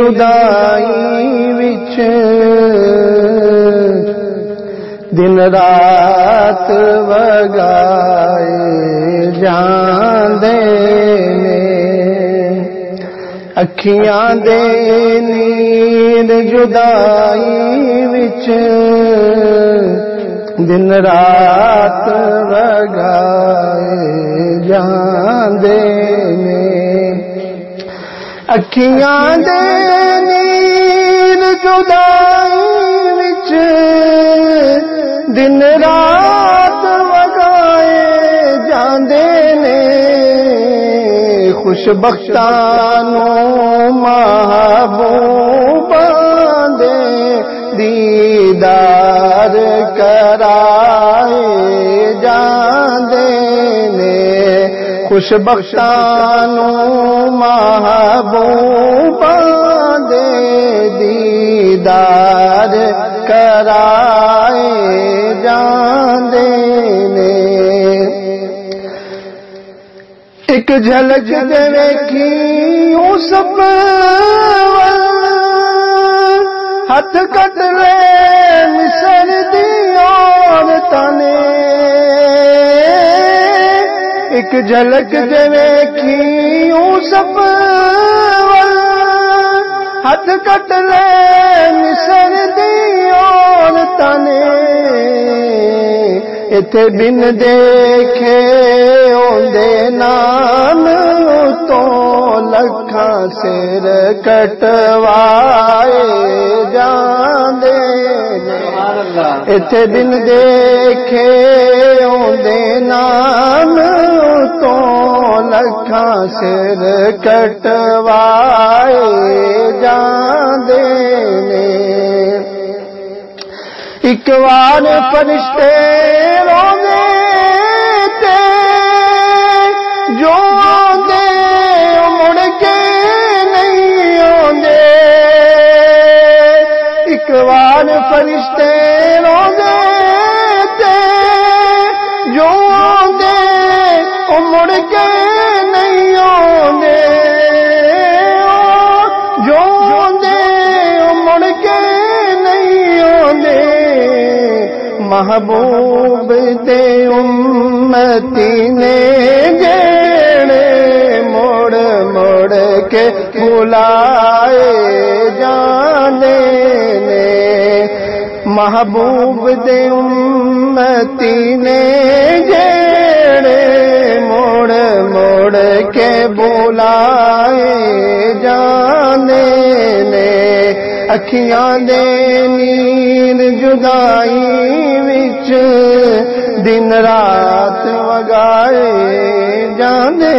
جدائی وچ دن رات وگائے جاندے نے اکھیاں دے نیند جدائی وچ دن رات وگائے جاندے نے اکھیاں دے نیند جدائی وچ دن رات وگائے جاندے نے خوش بختاں نوں محبوباں دے دیدار کرائے جاندے نے خوش بختاں نوں محبوباں دے دیدار کرائے جاندے نے ایک جھلک دے ویکھی یوسف ہاتھ کٹ لے مصر دی عورتاں نے ایک جھلک دے ویکھی یوسف ہاتھ کٹ لے مصر دی عورتاں نے ایتھے بن دیکھے اوندے نام تو لکھاں سر کٹوائے جاندے نے ایتھے بن دیکھے اوندے نام تو لکھاں سر کٹوائے جاندے نے ایک وار فرشتے روندے تے جو آندے مڑ کے نہیں آندے ایک وار فرشتے روندے تے جو آندے مڑ کے نہیں آندے جو آندے مڑ کے نہیں آندے محبوب دے امتی نے جڑے موڑ موڑ کے بلائے جانے نے محبوب دے امتی نے جڑے موڑ موڑ کے بلائے جانے نے اکھیاں دے نیند جدائی وچ دن رات وگائے جاندے